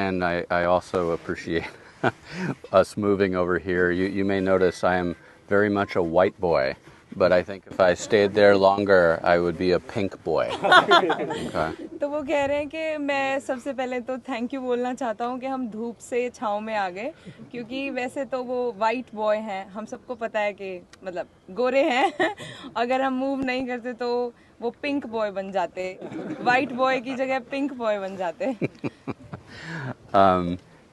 And I also appreciate us moving over here. You may notice I am very much a white boy, but I think if I stayed there longer, I would be a pink boy. Okay. तो वो कह रहे हैं कि मैं सबसे पहले तो थैंक यू बोलना चाहता हूँ कि हम धूप से छाँव में आ गए, क्योंकि वैसे तो वो वाइट बॉय हैं, हम सबको पता है कि मतलब गोरे हैं अगर हम मूव नहीं करते तो वो पिंक बॉय बन जाते, वाइट बॉय की जगह पिंक बॉय बन जाते.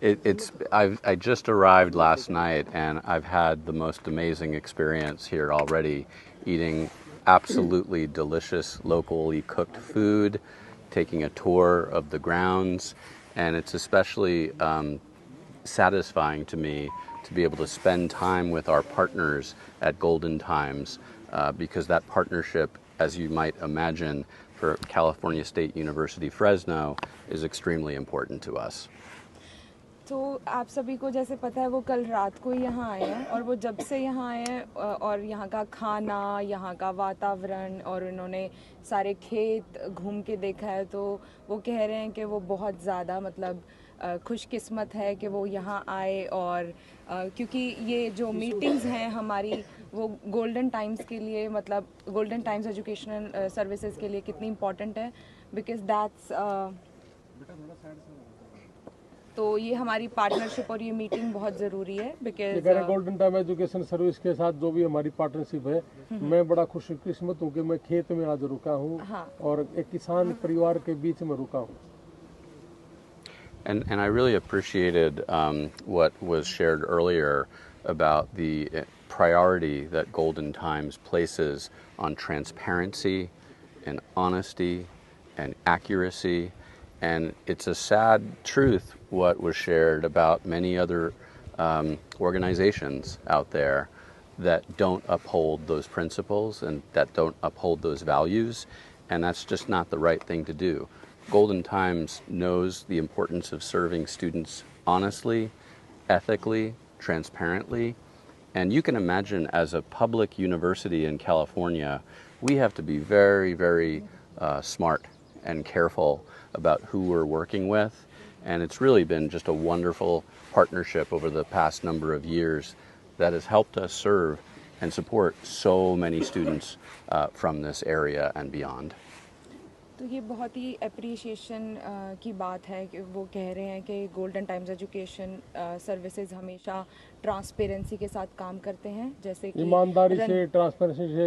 I just arrived last night, and I've had the most amazing experience here already, eating absolutely delicious locally cooked food, taking a tour of the grounds, and it's especially satisfying to me to be able to spend time with our partners at Golden Times, because that partnership, as you might imagine, for California State University Fresno is extremely important to us. तो आप सभी को जैसे पता है वो कल रात को ही यहाँ आए हैं, और वो जब से यहाँ आए हैं और यहाँ का खाना, यहाँ का वातावरण, और उन्होंने सारे खेत घूम के देखा है, तो वो कह रहे हैं कि वो बहुत ज़्यादा मतलब खुशकिस्मत है कि वो यहाँ आए. और क्योंकि ये जो मीटिंग्स हैं हमारी वो गोल्डन टाइम्स के लिए, मतलब गोल्डन टाइम्स एजुकेशनल सर्विसेज के लिए कितनी इम्पोर्टेंट है, बिकॉज दैट्स तो ये हमारी पार्टनरशिप और ये मीटिंग बहुत ज़रूरी है, because golden time education service के साथ जो भी हमारी पार्टनरशिप है, मैं बड़ा खुशकिस्मत हूँ कि मैं खेत में आज रुका हूँ. हाँ. और एक किसान परिवार के बीच में रुका हूँ. And I really appreciated what was shared earlier about the priority that Golden Times places on transparency and honesty and accuracy. And it's a sad truth what was shared about many other organizations out there that don't uphold those principles and that don't uphold those values. And that's just not the right thing to do. Golden Times knows the importance of serving students honestly, ethically, transparently. And you can imagine, as a public university in California, we have to be very, very smart and careful about who we're working with. And it's really been just a wonderful partnership over the past number of years that has helped us serve and support so many students from this area and beyond. तो ये बहुत ही appreciation की बात है कि वो कह रहे हैं कि गोल्डन टाइम्स एजुकेशन सर्विसेज हमेशा ट्रांसपेरेंसी के साथ काम करते हैं, जैसे कि ईमानदारी से, ट्रांसपेरेंसी से.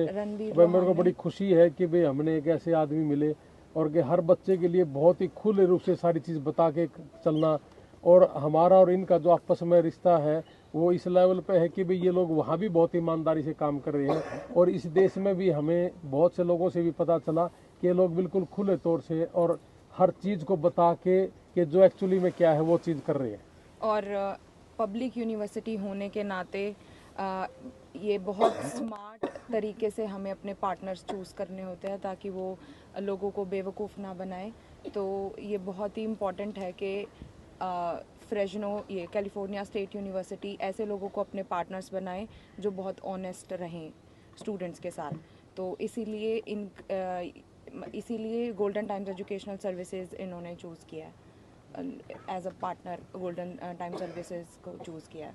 मेरे को बड़ी खुशी है कि भाई हमने एक ऐसे आदमी मिले और कि हर बच्चे के लिए बहुत ही खुले रूप से सारी चीज़ बता के चलना. और हमारा और इनका जो आपस में रिश्ता है वो इस लेवल पे है कि भाई ये लोग वहाँ भी बहुत ईमानदारी से काम कर रहे हैं, और इस देश में भी हमें बहुत से लोगों से भी पता चला कि ये लोग बिल्कुल खुले तौर से और हर चीज़ को बता के कि जो एक्चुअली में क्या है वो चीज़ कर रहे हैं. और पब्लिक यूनिवर्सिटी होने के नाते ये बहुत स्मार्ट तरीके से हमें अपने पार्टनर्स चूज़ करने होते हैं ताकि वो लोगों को बेवकूफ़ ना बनाए. तो ये बहुत ही इम्पॉर्टेंट है कि फ्रेजनो, ये कैलिफोर्निया स्टेट यूनिवर्सिटी ऐसे लोगों को अपने पार्टनर्स बनाए जो बहुत ऑनेस्ट रहें स्टूडेंट्स के साथ. तो इसीलिए गोल्डन टाइम्स एजुकेशनल सर्विसेज इन्होंने चूज़ किया है as a partner. Golden time services को चूज़ किया है.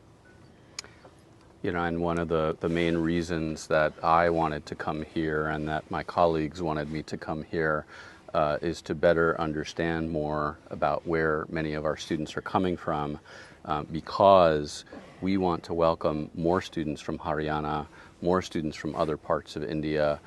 You know, and one of the main reasons that I wanted to come here and that my colleagues wanted me to come here is to better understand more about where many of our students are coming from, because we want to welcome more students from Haryana, more students from other parts of India,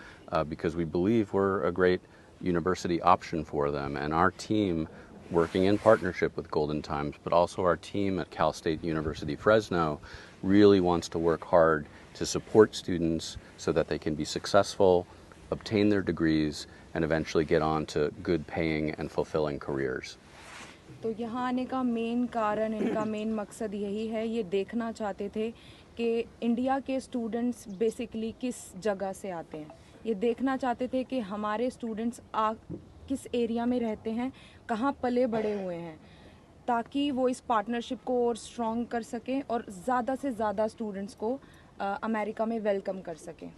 because we believe we're a great university option for them. And our team, working in partnership with Golden Times, but also our team at Cal State University Fresno, really wants to work hard to support students so that they can be successful, obtain their degrees, and eventually get on to good paying and fulfilling careers. तो यहाँ आने का main कारण, इनका main मकसद यही है, ये देखना चाहते थे कि इंडिया के स्टूडेंट्स बेसिकली किस जगह से आते हैं. ये देखना चाहते थे कि हमारे स्टूडेंट्स किस एरिया में रहते हैं, कहाँ पले बड़े हुए हैं, ताकि वो इस पार्टनरशिप को और स्ट्रॉन्ग कर सकें और ज़्यादा से ज़्यादा स्टूडेंट्स को अमेरिका में वेलकम कर सकें.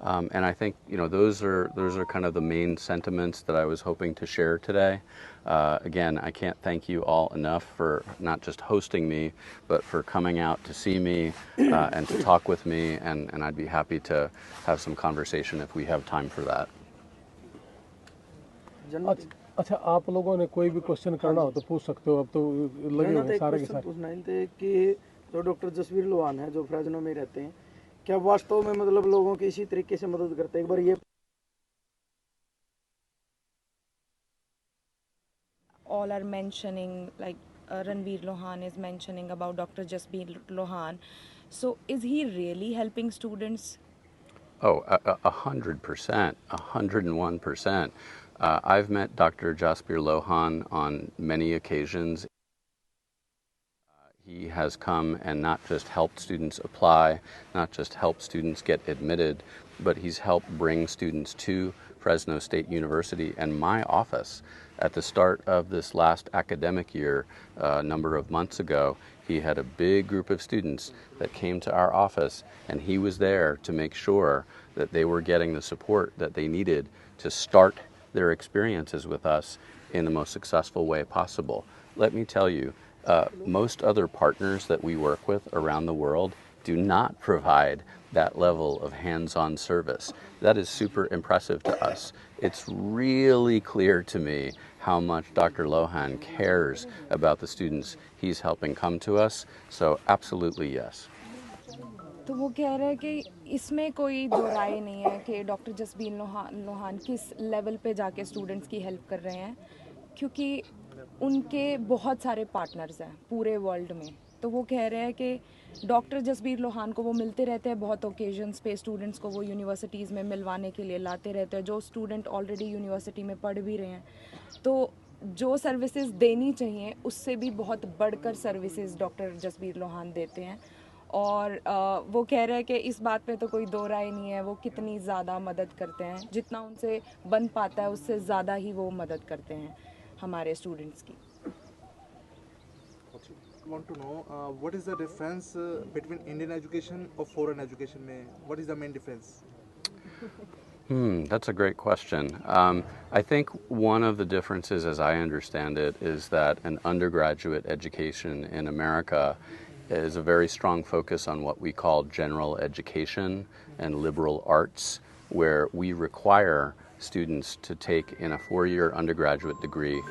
And I think those are kind of the main sentiments that I was hoping to share today. Again, I can't thank you all enough for not just hosting me, but for coming out to see me and to talk with me. And I'd be happy to have some conversation if we have time for that. अच्छा, आप लोगों ने कोई भी question करना हो तो पूछ सकते हो, अब तो लगे हुए हैं सारे के सारे। पूछना थे कि जो डॉक्टर जसबीर लोहान है जो फ्रेजनो में रहते हैं, क्या वास्तव में मतलब लोगों की इसी तरीके से मदद करते हैं? एक बार ये all are mentioning, like Ranveer Lohan is mentioning about Dr. Jasbir Lohan. So is he really helping students? Oh, 100%, 101%. I've met Dr. Jasbir Lohan on many occasions. He has come and not just helped students apply, not just helped students get admitted, but he's helped bring students to Fresno State University and my office. At the start of this last academic year, a number of months ago, he had a big group of students that came to our office, and he was there to make sure that they were getting the support that they needed to start their experiences with us in the most successful way possible. Let me tell you, most other partners that we work with around the world do not provide that level of hands-on service. That is super impressive to us. It's really clear to me how much Dr. Lohan cares about the students he's helping come to us. So absolutely yes. तो वो कह रहे हैं कि इसमें कोई दो राय नहीं है कि डॉक्टर जसबीर लोहान किस लेवल पे जाके स्टूडेंट्स की हेल्प कर रहे हैं, क्योंकि उनके बहुत सारे पार्टनर्स हैं पूरे वर्ल्ड में। तो वो कह रहे हैं कि डॉक्टर जसबीर लोहान को वो मिलते रहते हैं बहुत ओकेजन्स पे, स्टूडेंट्स को वो यूनिवर्सिटीज़ में मिलवाने के लिए लाते रहते हैं, जो स्टूडेंट ऑलरेडी यूनिवर्सिटी में पढ़ भी रहे हैं। तो जो सर्विसेज देनी चाहिए उससे भी बहुत बढ़कर सर्विसेज डॉक्टर जसबीर लोहान देते हैं। और वो कह रहे हैं कि इस बात पे तो कोई दो राय नहीं है, वो कितनी ज़्यादा मदद करते हैं, जितना उनसे बन पाता है उससे ज़्यादा ही वो मदद करते हैं हमारे स्टूडेंट्स की। Want to know what is the difference between Indian education or foreign education? What is the main difference? That's a great question. I think one of the differences, as I understand it, is that an undergraduate education in America is a very strong focus on what we call general education and liberal arts, where we require students to take in a 4-year undergraduate degree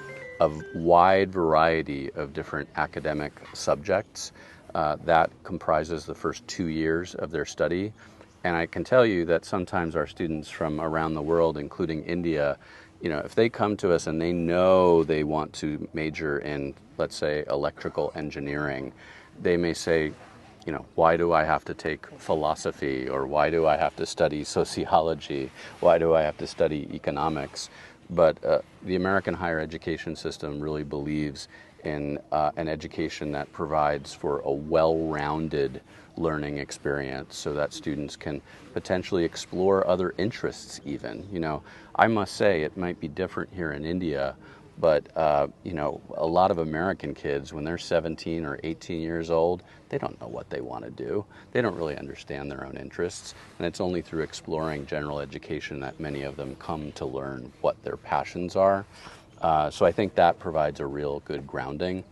a wide variety of different academic subjects. That comprises the first 2 years of their study. And I can tell you that sometimes our students from around the world, including India, if they come to us and they know they want to major in, let's say, electrical engineering, they may say, why do I have to take philosophy, or why do I have to study sociology? Why do I have to study economics? But the American higher education system really believes in an education that provides for a well-rounded learning experience so that students can potentially explore other interests even. I must say it might be different here in India, but a lot of American kids, when they're 17 or 18 years old, they don't know what they want to do. They don't really understand their own interests, and it's only through exploring general education that many of them come to learn what their passions are. So I think that provides a real good grounding.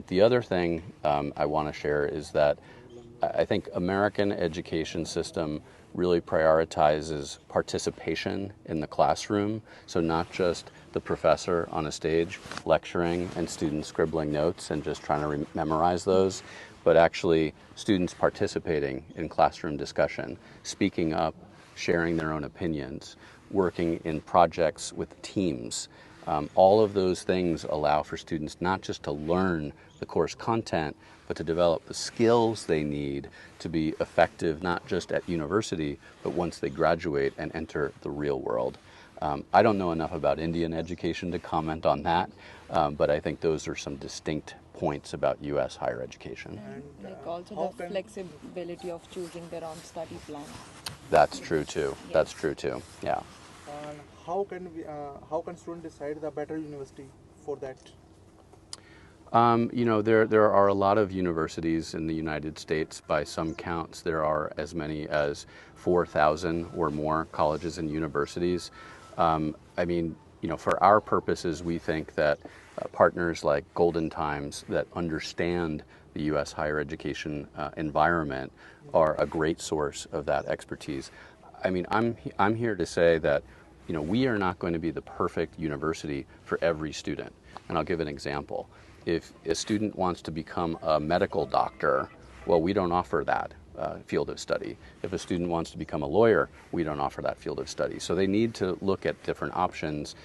The other thing I want to share is that I think American education system really prioritizes participation in the classroom. So not just the professor on a stage lecturing and students scribbling notes and just trying to memorize those, but actually students participating in classroom discussion, speaking up, sharing their own opinions, working in projects with teams. All of those things allow for students not just to learn the course content, but to develop the skills they need to be effective, not just at university, but once they graduate and enter the real world. I don't know enough about Indian education to comment on that, but I think those are some distinct points about U.S. higher education. And like also the flexibility of choosing their own study plan. That's true too. Yes. That's true too. Yeah. How can students decide the better university for that? There are a lot of universities in the United States. By some counts, there are as many as 4,000 or more colleges and universities. For our purposes, we think that partners like Golden Times that understand the U.S. higher education environment are a great source of that expertise. I'm here to say that we are not going to be the perfect university for every student. And I'll give an example. If a student wants to become a medical doctor, well, we don't offer that field of study. If a student wants to become a lawyer, we don't offer that field of study. So they need to look at different options.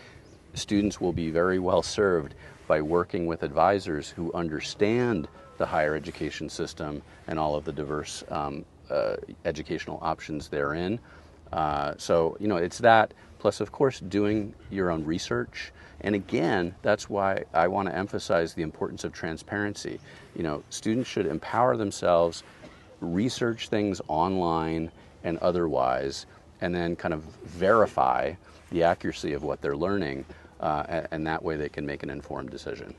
Students will be very well served by working with advisors who understand the higher education system and all of the diverse educational options therein. It's that, plus of course doing your own research. And again, that's why I want to emphasize the importance of transparency. Students should empower themselves, research things online and otherwise, and then kind of verify the accuracy of what they're learning, and that way they can make an informed decision.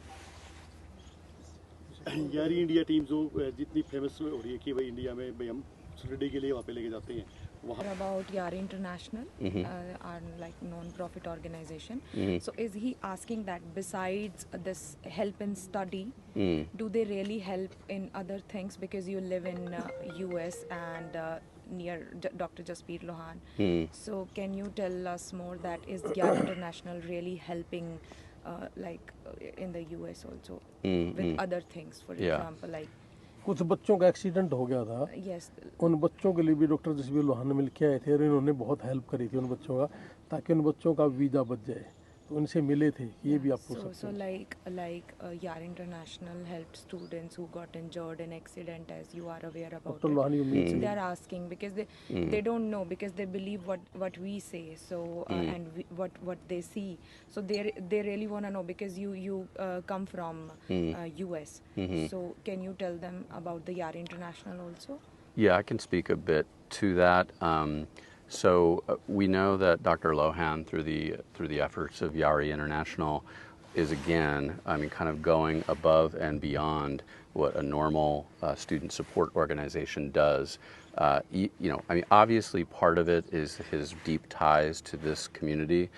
यारी India team जो जितनी famous हो रही है कि भाई India में भाई हम स्टडी के लिए वहाँ पे लेके जाते हैं about Yari International, our non-profit organization. So is he asking that besides this help in study, do they really help in other things? Because you live in US and near Dr. Jasbir Lohan. So can you tell us more that is Yari International really helping in the US also with other things, for example, like कुछ बच्चों का accident हो गया था। उन बच्चों के लिए भी डॉक्टर जसबीर लोहान मिल के आए थे और इन्होंने बहुत हेल्प करी थी उन बच्चों का, ताकि उन बच्चों का वीज़ा बच जाए। तो उनसे मिले थे, ये भी आप पूछ सकते हैं। So like Yari International helped students who got injured in accident, as you are aware about it. So they are asking because they don't know, because they believe what we say, so and what they see. So they really want to know, because you come from US. So can you tell them about the Yari International also? Yeah, I can speak a bit to that. So we know that Dr. Lohan, through the efforts of Yari International, is again, kind of going above and beyond what a normal student support organization does. Obviously part of it is his deep ties to this community,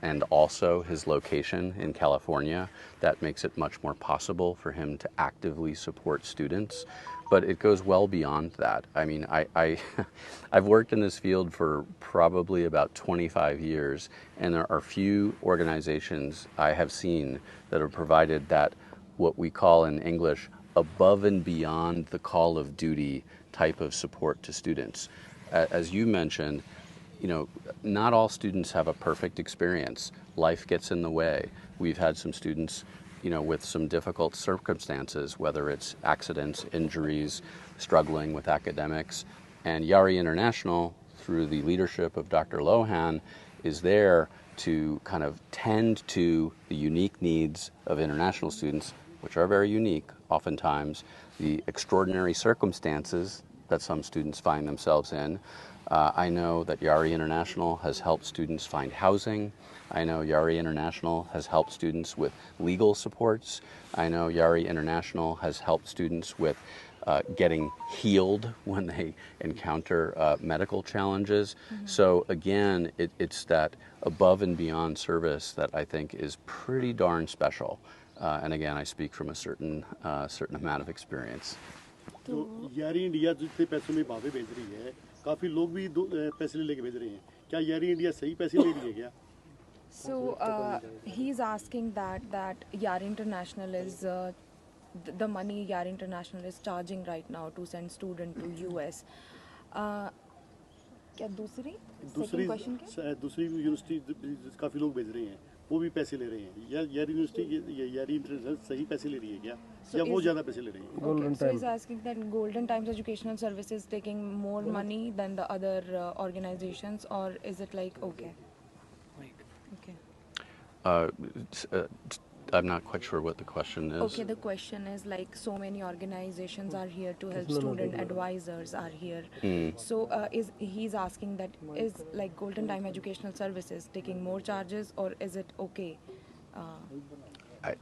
and also his location in California. That makes it much more possible for him to actively support students. But it goes well beyond that. I've worked in this field for probably about 25 years, and there are few organizations I have seen that have provided that, what we call in English, above and beyond the call of duty type of support to students. As you mentioned, not all students have a perfect experience. Life gets in the way. We've had some students with some difficult circumstances, whether it's accidents, injuries, struggling with academics. And Yari International, through the leadership of Dr. Lohan, is there to kind of tend to the unique needs of international students, which are very unique oftentimes, the extraordinary circumstances that some students find themselves in. I know that Yari International has helped students find housing. I know Yari International has helped students with legal supports. I know Yari International has helped students with getting healed when they encounter medical challenges. So again, it's that above and beyond service that I think is pretty darn special. And again, I speak from a certain amount of experience. तो यारी India जितने पैसों में भावे भेज रही है, काफ़ी लोग भी पैसे लेके भेज रहे हैं। क्या यारी इंडिया सही पैसे ले रही है क्या? So he's asking that Yari International is the money Yari International is charging right now to send student to US. क्या दूसरी क्वेश्चन क्या? दूसरी यूनिवर्सिटी काफ़ी लोग भेज रहे हैं, वो भी पैसे ले रहे हैं। यारी यूनिवर्सिटी, यारी इंटरनेशनल सही पैसे ले रही है क्या, या वो ज़्यादा पैसे ले रही है? Okay, so he's asking that Golden Times Educational Services taking more money than the other organizations, or is it like okay? I'm not quite sure what the question is. Okay, the question is like so many organizations are here to help student, advisors are here. So he's asking that is like Golden Time Educational Services taking more charges, or is it okay?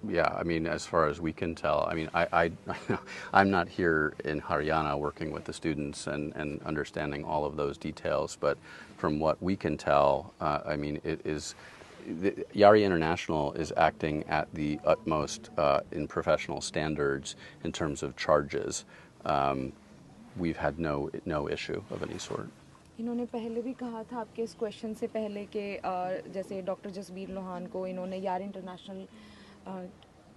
Yeah, I mean, as far as we can tell, I mean, I'm not here in Haryana working with the students and understanding all of those details, but from what we can tell, I mean, Yari International is acting at the utmost in professional standards in terms of charges. We've had no issue of any sort. इन्होंने पहले भी कहा था आपके इस question से पहले कि जैसे डॉक्टर जसबीर लोहान को इन्होंने यार इंटरनेशनल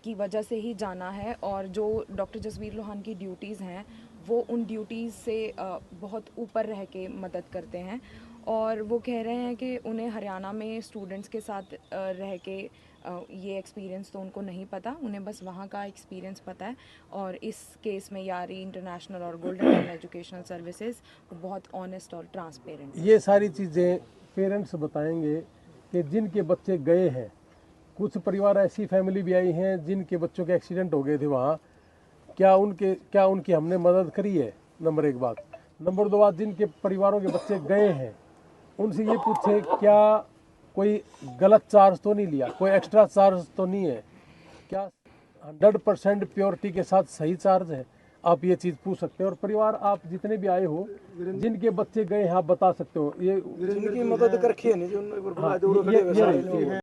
की वजह से ही जाना है, और जो डॉक्टर जसबीर लोहान की ड्यूटीज़ हैं वो उन ड्यूटीज़ से बहुत ऊपर रह के मदद करते हैं, और वो कह रहे हैं कि उन्हें हरियाणा में स्टूडेंट्स के साथ रह के ये एक्सपीरियंस तो उनको नहीं पता, उन्हें बस वहाँ का एक्सपीरियंस पता है, और इस केस में यारी इंटरनेशनल और गोल्डन एजुकेशनल सर्विसेज बहुत ऑनेस्ट और ट्रांसपेरेंट। ये सारी चीज़ें पेरेंट्स बताएंगे कि जिनके बच्चे गए हैं, कुछ परिवार ऐसी फैमिली भी आई हैं जिनके बच्चों के एक्सीडेंट हो गए थे वहाँ, क्या उनकी हमने मदद करी है, नंबर 1 बात। नंबर 2 बात, जिनके परिवारों के बच्चे गए हैं उनसे ये पूछे क्या कोई गलत चार्ज तो नहीं लिया, कोई एक्स्ट्रा चार्ज तो नहीं है, क्या 100% प्योरिटी के साथ सही चार्ज है, आप ये चीज़ पूछ सकते हैं। और परिवार आप जितने भी आए हो, जिनके बच्चे गए हैं आप बता सकते हो। ये जिनकी मदद करके नहीं जो